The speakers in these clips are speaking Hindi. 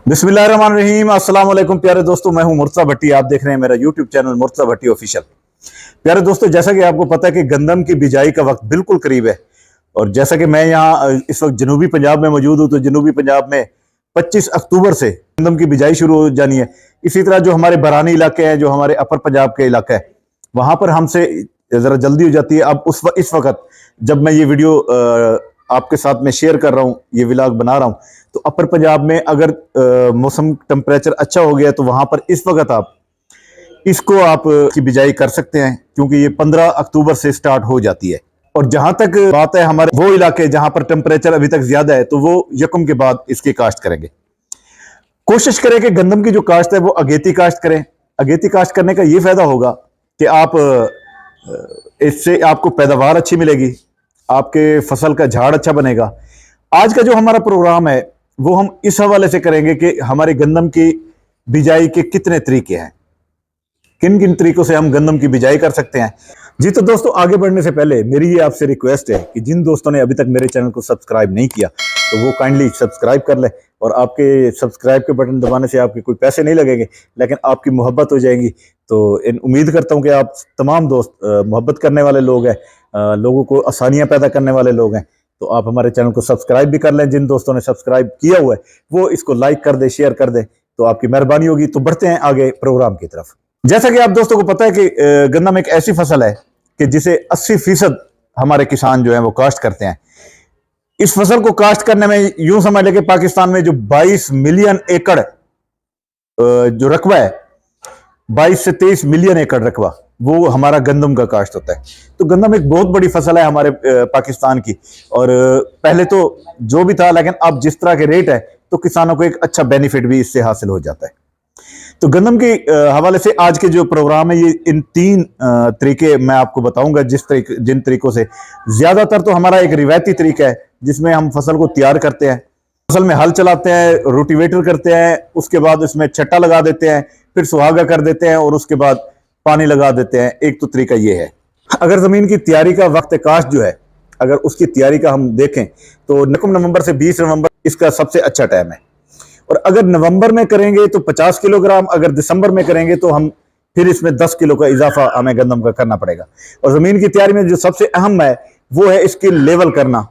बिस्मिल्लाहिर्रहमानिर्रहीम। अस्सलाम वालेकुम प्यारे दोस्तों, मैं हूं मुर्तज़ा भट्टी। आप देख रहे हैं मेरा यूट्यूब चैनल मुर्तज़ा भट्टी ऑफिशियल। प्यारे दोस्तों, जैसा कि आपको पता है कि गंदम की बिजाई का वक्त बिल्कुल करीब है और जैसा कि मैं यहाँ इस वक्त जनूबी पंजाब में मौजूद हूँ, तो जनूबी पंजाब में 25 अक्टूबर से गंदम की बिजाई शुरू हो जानी है। इसी तरह जो हमारे बरानी इलाके हैं, जो हमारे अपर पंजाब के इलाका है, वहां पर हमसे जरा जल्दी हो जाती है। अब इस वक्त जब मैं ये वीडियो आपके साथ में शेयर कर रहा हूँ, ये व्लॉग बना रहा हूँ, तो अपर पंजाब में अगर मौसम टेम्परेचर अच्छा हो गया तो वहां पर इस वक्त आप की बिजाई कर सकते हैं, क्योंकि ये 15 अक्टूबर से स्टार्ट हो जाती है। और जहां तक बात है हमारे वो इलाके जहां पर टेम्परेचर अभी तक ज्यादा है, तो वो यकम के बाद इसकी काश्त करेंगे। कोशिश करें कि गंदम की जो काश्त है वो अगेती काश्त करें। अगेती काश्त करने का ये फायदा होगा कि इससे आपको पैदावार अच्छी मिलेगी, आपके फसल का झाड़ अच्छा बनेगा। आज का जो हमारा प्रोग्राम है वो हम इस हवाले से करेंगे कि हमारे गंदम की बिजाई के कितने तरीके हैं, किन किन तरीकों से हम गंदम की बिजाई कर सकते हैं। जी तो दोस्तों, आगे बढ़ने से पहले मेरी ये आपसे रिक्वेस्ट है कि जिन दोस्तों ने अभी तक मेरे चैनल को सब्सक्राइब नहीं किया तो वो काइंडली सब्सक्राइब कर ले। और आपके सब्सक्राइब के बटन दबाने से आपके कोई पैसे नहीं लगेंगे, लेकिन आपकी मोहब्बत हो जाएगी। तो उम्मीद करता हूं कि आप तमाम दोस्त मोहब्बत करने वाले लोग हैं, लोगों को आसानियां पैदा करने वाले लोग हैं। तो आप हमारे चैनल को सब्सक्राइब भी कर लें। जिन दोस्तों ने सब्सक्राइब किया हुआ है वो इसको लाइक कर दे, शेयर कर दे, तो आपकी मेहरबानी होगी। तो बढ़ते हैं आगे प्रोग्राम की तरफ। जैसा कि आप दोस्तों को पता है कि गन्नम एक ऐसी फसल है कि जिसे 80% हमारे किसान जो है वो काश्त करते हैं। इस फसल को काश्त करने में यूं समझ लें कि पाकिस्तान में जो 22 मिलियन एकड़ जो रकबा है, 22 से 23 मिलियन एकड़ रकबा, वो हमारा गंदम का काश्त होता है। तो गंदम एक बहुत बड़ी फसल है हमारे पाकिस्तान की। और पहले तो जो भी था, लेकिन अब जिस तरह के रेट है तो किसानों को एक अच्छा बेनिफिट भी इससे हासिल हो जाता है। तो गंदम के हवाले से आज के जो प्रोग्राम है, ये इन 3 तरीके मैं आपको बताऊंगा। जिन तरीकों से, ज्यादातर तो हमारा एक रिवायती तरीका है जिसमें हम फसल को तैयार करते हैं, फसल में हल चलाते हैं, रोटिवेटर करते हैं, उसके बाद उसमें छट्टा लगा देते हैं, फिर सुहागा कर देते हैं और उसके बाद पानी लगा देते हैं। एक तो तरीका ये है। अगर जमीन की तैयारी का वक्त काश्त जो है, अगर उसकी तैयारी का हम देखें तो 9 नवंबर से 20 नवंबर इसका सबसे अच्छा टाइम है। और अगर नवंबर में करेंगे तो 50 किलोग्राम, अगर दिसंबर में करेंगे तो हम फिर इसमें 10 किलो का इजाफा हमें गंदम का करना पड़ेगा। और जमीन की तैयारी में जो सबसे अहम है वो है इसकी लेवल करना।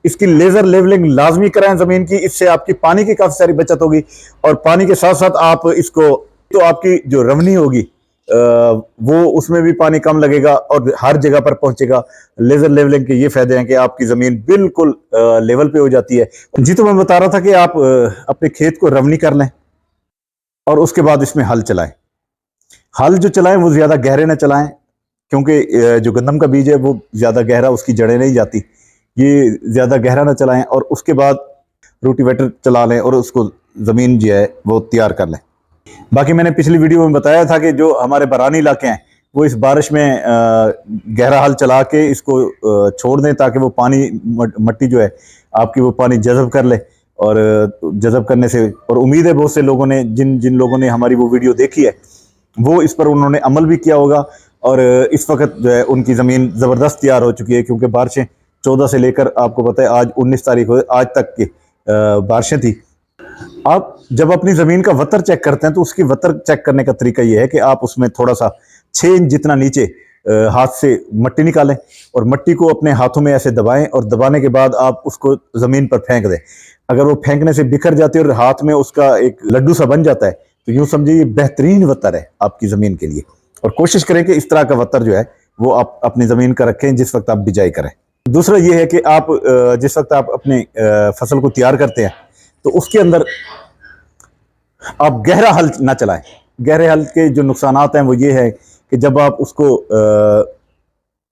इसकी लेजर लेवलिंग लाजमी कराएं जमीन की। इससे आपकी पानी की काफी सारी बचत होगी और पानी के साथ साथ आप इसको, तो आपकी जो रवनी होगी वो उसमें भी पानी कम लगेगा और हर जगह पर पहुंचेगा। लेजर लेवलिंग के ये फायदे हैं कि आपकी जमीन बिल्कुल लेवल पे हो जाती है। जी तो मैं बता रहा था कि आप अपने खेत को रवनी कर लें और उसके बाद इसमें हल चलाएं। हल जो चलाएं वो ज्यादा गहरे ना चलाएं, क्योंकि जो गंदम का बीज है वो ज्यादा गहरा, उसकी जड़ें नहीं जाती। ये ज्यादा गहरा ना चलाएं और उसके बाद रोटिवेटर चला लें और उसको जमीन जो है वो तैयार कर लें। बाकी मैंने पिछली वीडियो में बताया था कि जो हमारे बरानी इलाके हैं वो इस बारिश में गहरा हल चला के इसको छोड़ दें, ताकि वो पानी मट्टी जो है आपकी वो पानी जज़ब कर ले। और जज़ब करने से, और उम्मीद है बहुत से लोगों ने, जिन लोगों ने हमारी वो वीडियो देखी है वो इस पर उन्होंने अमल भी किया होगा। और इस वक्त जो है उनकी ज़मीन ज़बरदस्त तैयार हो चुकी है, क्योंकि बारिशें 14 से लेकर आपको पता है आज 19 तारीख हो, आज तक की बारिशें थी। आप जब अपनी जमीन का वतर चेक करते हैं तो उसकी वतर चेक करने का तरीका यह है कि आप उसमें थोड़ा सा 6 इंच जितना नीचे हाथ से मट्टी निकालें और मट्टी को अपने हाथों में ऐसे दबाएं और दबाने के बाद आप उसको जमीन पर फेंक दें। अगर वो फेंकने से बिखर जाती है और हाथ में उसका एक लड्डू सा बन जाता है तो यूं समझिए ये बेहतरीन वतर है आपकी जमीन के लिए। और कोशिश करें कि इस तरह का वतर जो है वो आप अपनी जमीन का रखें जिस वक्त आप बिजाई करें। दूसरा ये है कि आप जिस वक्त आप अपनी फसल को तैयार करते हैं तो उसके अंदर आप गहरा हल ना चलाएं। गहरे हल के जो नुकसानात हैं वो ये है कि जब आप उसको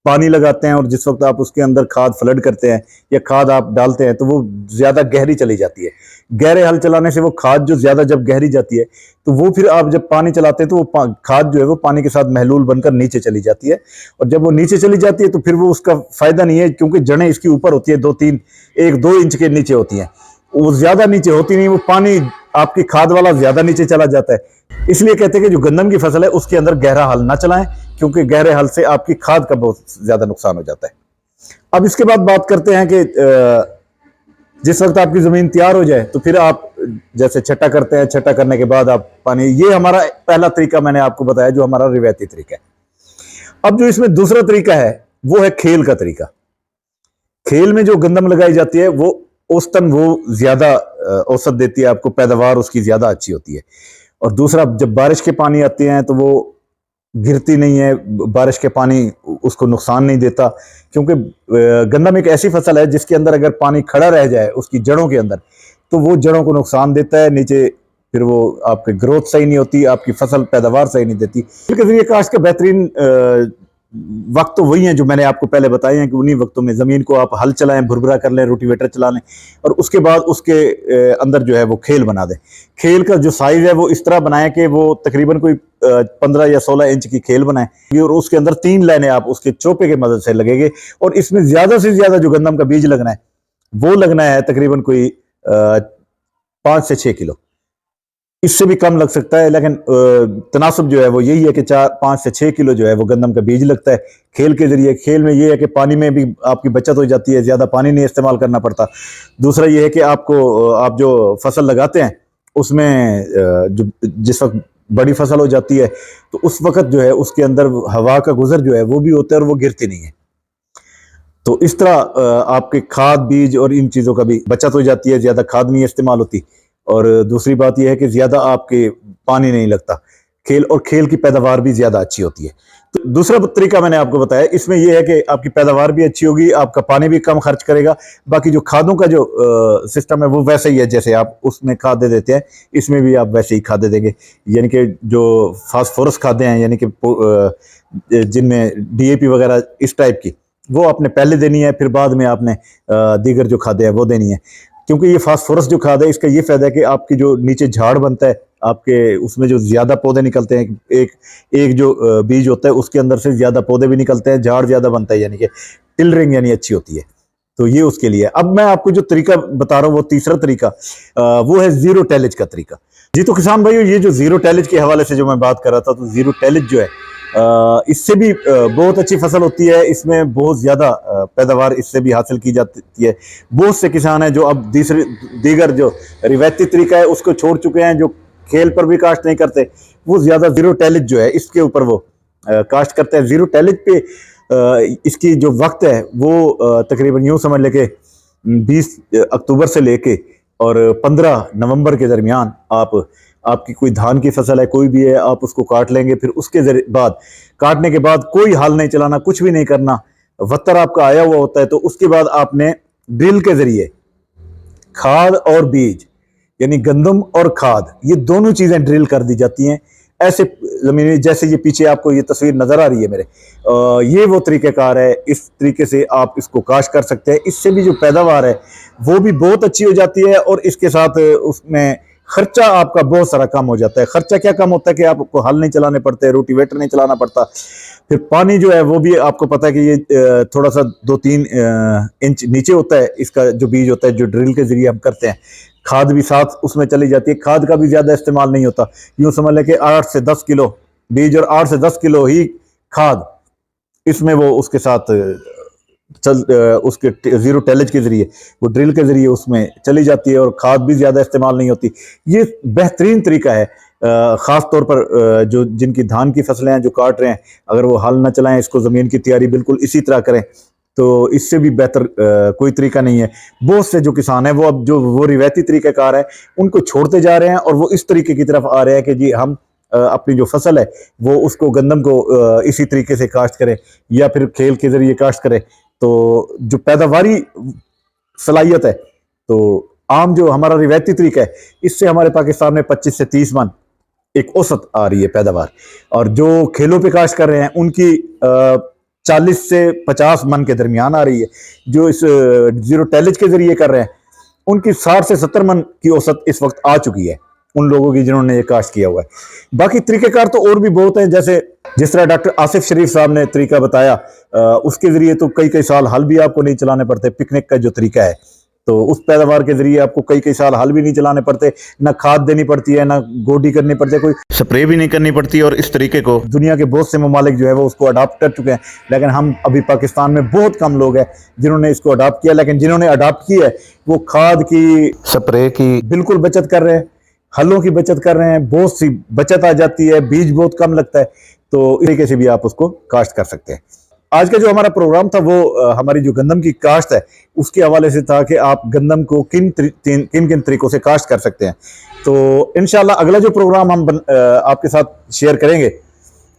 पानी लगाते हैं और जिस वक्त आप उसके अंदर खाद फ्लड करते हैं या खाद आप डालते हैं तो वो ज्यादा गहरी चली जाती है। गहरे हल चलाने से वो खाद जो ज्यादा जब गहरी जाती है तो वो फिर आप जब पानी चलाते हैं तो वो खाद जो है वो पानी के साथ महलूल बनकर नीचे चली जाती है। और जब वो नीचे चली जाती है तो फिर वो उसका फायदा नहीं है, क्योंकि जड़ें इसकी ऊपर होती है, 1-2 इंच के नीचे होती हैं। वो ज्यादा नीचे होती नहीं, वो पानी आपकी खाद वाला ज्यादा नीचे चला जाता है। इसलिए कहते हैं कि जो गंदम की फसल है उसके अंदर गहरा हल ना चलाएं, क्योंकि गहरे हल से आपकी खाद का बहुत ज्यादा नुकसान हो जाता है। अब इसके बाद बात करते हैं कि जिस वक्त आपकी जमीन तैयार हो जाए तो फिर आप जैसे छट्टा करते हैं, छट्टा करने के बाद आप पानी, ये हमारा पहला तरीका मैंने आपको बताया जो हमारा रिवायती तरीका है। अब जो इसमें दूसरा तरीका है वो है खेल का तरीका। खेल में जो गंदम लगाई जाती है वो औसतन वो ज्यादा औसत देती है आपको, पैदावार उसकी ज्यादा अच्छी होती है। और दूसरा, जब बारिश के पानी आते हैं तो वो गिरती नहीं है, बारिश के पानी उसको नुकसान नहीं देता, क्योंकि गंदम एक ऐसी फसल है जिसके अंदर अगर पानी खड़ा रह जाए उसकी जड़ों के अंदर तो वो जड़ों को नुकसान देता है नीचे, फिर वो आपकी ग्रोथ सही नहीं होती, आपकी फसल पैदावार सही नहीं देती। इसके जरिए काश्त का बेहतरीन वक्त तो वही है जो मैंने आपको पहले बताए हैं कि उन्हीं वक्तों में जमीन को आप हल चलाएं, भुरभुरा कर लें, रोटिवेटर चला लें, और उसके बाद उसके अंदर जो है वो खेल बना दें। खेल का जो साइज है वो इस तरह बनाएं कि वो तकरीबन कोई 15 या 16 इंच की खेल बनाएं, और उसके अंदर 3 लाइनें आप उसके चोपे की मदद से लगेंगे, और इसमें ज्यादा से ज्यादा जो गंदम का बीज लगना है वो लगना है तकरीबन कोई 5 से 6 किलो। इससे भी कम लग सकता है, लेकिन तनासब जो है वो यही है कि 5 से 6 किलो जो है वो गंदम का बीज लगता है खेल के जरिए। खेल में ये है कि पानी में भी आपकी बचत हो जाती है, ज्यादा पानी नहीं इस्तेमाल करना पड़ता। दूसरा ये है कि आपको, आप जो फसल लगाते हैं उसमें जो जिस वक्त बड़ी फसल हो जाती है तो उस वक्त जो है उसके अंदर हवा का गुजर जो है वो भी होता है और वो गिरती नहीं है। तो इस तरह आपके खाद, बीज और इन चीजों का भी बचत हो जाती है, ज्यादा खाद नहीं इस्तेमाल होती। और दूसरी बात यह है कि ज्यादा आपके पानी नहीं लगता खेल, और खेल की पैदावार भी ज्यादा अच्छी होती है। तो दूसरा तरीका मैंने आपको बताया, इसमें यह है कि आपकी पैदावार भी अच्छी होगी, आपका पानी भी कम खर्च करेगा। बाकी जो खादों का जो सिस्टम है वो वैसे ही है, जैसे आप उसमें खाद दे देते हैं इसमें भी आप वैसे ही खाद दे देंगे। यानी कि जो फास्फोरस खादें हैं, यानी कि जिनमें डीएपी वगैरह इस टाइप की, वो आपने पहले देनी है, फिर बाद में आपने दीगर जो खादें हैं वो देनी है। क्योंकि ये फास्फोरस जो खाद है इसका ये फायदा है कि आपकी जो नीचे झाड़ बनता है आपके, उसमें जो ज्यादा पौधे निकलते हैं, एक जो बीज होता है उसके अंदर से ज्यादा पौधे भी निकलते हैं, झाड़ ज्यादा बनता है, यानी कि टिलरिंग यानी अच्छी होती है। तो ये उसके लिए। अब मैं आपको जो तरीका बता रहा हूँ वो तीसरा तरीका वो है जीरो टेलेज का तरीका। जी तो किसान भाइयों, ये जो जीरो टेलेज के हवाले से जो मैं बात कर रहा था, तो जीरो टेलेज जो है इससे भी बहुत अच्छी फसल होती है, इसमें बहुत ज्यादा पैदावार इससे भी हासिल की जाती है। बहुत से किसान हैं जो अब दीगर जो रिवायती तरीका है उसको छोड़ चुके हैं, जो खेल पर भी काश्त नहीं करते, वो ज्यादा जीरो टेलेज जो है इसके ऊपर वो काश्त करते हैं। जीरो टेलेज पे इसकी जो वक्त है वो तकरीबन यूं समझ लेके 20 अक्टूबर से लेके और 15 नवंबर के दरमियान आपकी कोई धान की फसल है, कोई भी है, आप उसको काट लेंगे। फिर उसके बाद, काटने के बाद कोई हाल नहीं चलाना, कुछ भी नहीं करना, वत्तर आपका आया हुआ होता है। तो उसके बाद आपने ड्रिल के जरिए खाद और बीज, यानी गंदम और खाद, ये दोनों चीजें ड्रिल कर दी जाती हैं ऐसे जमीन में, जैसे ये पीछे आपको ये तस्वीर नजर आ रही है मेरे, ये वो तरीकेकार है। इस तरीके से आप इसको काश्त कर सकते हैं। इससे भी जो पैदावार है वो भी बहुत अच्छी हो जाती है, और इसके साथ उसमें खर्चा आपका बहुत सारा कम हो जाता है। खर्चा क्या कम होता है कि आपको हल नहीं चलाने पड़ते, रोटिवेटर नहीं चलाना पड़ता। फिर पानी जो है वो भी आपको पता है कि ये थोड़ा सा 2-3 इंच नीचे होता है इसका जो बीज होता है, जो ड्रिल के जरिए हम करते हैं। खाद भी साथ उसमें चली जाती है, खाद का भी ज्यादा इस्तेमाल नहीं होता। यूं समझ लें कि 8 से 10 किलो बीज और 8 से 10 किलो ही खाद इसमें वो उसके साथ उसके जीरो टेलेज के जरिए, वो ड्रिल के जरिए उसमें चली जाती है, और खाद भी ज्यादा इस्तेमाल नहीं होती। ये बेहतरीन तरीका है, खास तौर पर जो जिनकी धान की फसलें हैं, जो काट रहे हैं, अगर वो हल ना चलाएं, इसको जमीन की तैयारी बिल्कुल इसी तरह करें, तो इससे भी बेहतर कोई तरीका नहीं है। बहुत से जो किसान हैं वो अब जो वो रिवायती तरीकाकार है उनको छोड़ते जा रहे हैं, और वो इस तरीके की तरफ आ रहे हैं कि जी हम अपनी जो फसल है वो उसको, गंदम को इसी तरीके से काश्त करें या फिर खेल के जरिए काश्त करें। तो जो पैदावारी सलाहियत है, तो आम जो हमारा रिवायती तरीका है, इससे हमारे पाकिस्तान में 25 से 30 मन एक औसत आ रही है पैदावार, और जो खेलों पे काश्त कर रहे हैं उनकी 40 से 50 मन के दरमियान आ रही है। जो इस जीरो टेलेज के जरिए कर रहे हैं उनकी 60 से 70 मन की औसत इस वक्त आ चुकी है, उन लोगों की जिन्होंने ये काश्त किया हुआ है। बाकी तरीकेकार तो और भी बहुत हैं, जैसे जिस तरह डॉक्टर आसिफ शरीफ साहब ने तरीका बताया, उसके जरिए तो कई साल हल भी आपको नहीं चलाने पड़ते। पिकनिक का जो तरीका है, तो उस पैदावार के जरिए आपको कई कई साल हल भी नहीं चलाने पड़ते, ना खाद देनी पड़ती है, ना गोडी करनी पड़ती है, कोई स्प्रे भी नहीं करनी पड़ती। और इस तरीके को दुनिया के बहुत से ममालिक जो है वो उसको अडॉप्ट कर चुके हैं, लेकिन हम अभी पाकिस्तान में बहुत कम लोग हैं जिन्होंने इसको अडॉप्ट किया। लेकिन जिन्होंने अडॉप्ट की है वो खाद की, स्प्रे की बिल्कुल बचत कर रहे हैं, हलों की बचत कर रहे हैं, बहुत सी बचत आ जाती है, बीज बहुत कम लगता है। तो इस तरीके से भी आप उसको काश्त कर सकते हैं। आज का जो हमारा प्रोग्राम था वो हमारी जो गंदम की काश्त है उसके हवाले से था कि आप गंदम को किन किन तरीकों से काश्त कर सकते हैं। तो इंशाल्लाह अगला जो प्रोग्राम हम आपके साथ शेयर करेंगे,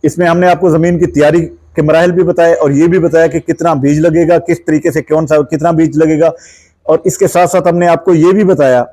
इसमें हमने आपको ज़मीन की तैयारी के मराहिल भी बताए और ये भी बताया कि कितना बीज लगेगा, किस तरीके से कौन सा कितना बीज लगेगा। और इसके साथ साथ हमने आपको ये भी बताया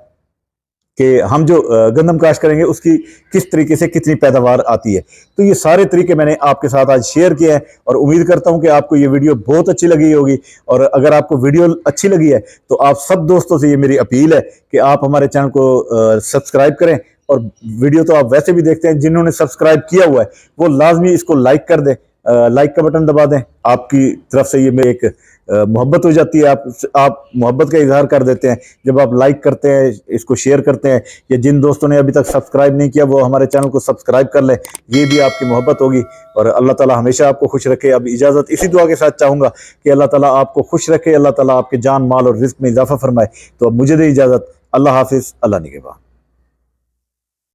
कि हम जो गंदम काश्त करेंगे उसकी किस तरीके से कितनी पैदावार आती है। तो ये सारे तरीके मैंने आपके साथ आज शेयर किए हैं और उम्मीद करता हूं कि आपको ये वीडियो बहुत अच्छी लगी होगी। और अगर आपको वीडियो अच्छी लगी है तो आप सब दोस्तों से ये मेरी अपील है कि आप हमारे चैनल को सब्सक्राइब करें। और वीडियो तो आप वैसे भी देखते हैं, जिन्होंने सब्सक्राइब किया हुआ है वो लाजमी इसको लाइक कर दें, लाइक का बटन दबा दें। आपकी तरफ से ये मेरी एक मोहब्बत हो जाती है, आप मोहब्बत का इजहार कर देते हैं जब आप लाइक करते हैं, इसको शेयर करते हैं। या जिन दोस्तों ने अभी तक सब्सक्राइब नहीं किया वो हमारे चैनल को सब्सक्राइब कर लें, ये भी आपकी मोहब्बत होगी। और अल्लाह ताला हमेशा आपको खुश रखे। अब इजाज़त इसी दुआ के साथ चाहूँगा कि अल्लाह ताला आपको खुश रखे, अल्लाह ताला आपके जान माल और रिज्क में इजाफा फरमाए। तो अब मुझे दे इजाज़त। अल्लाह हाफिज़, अल्लाह निगहबान।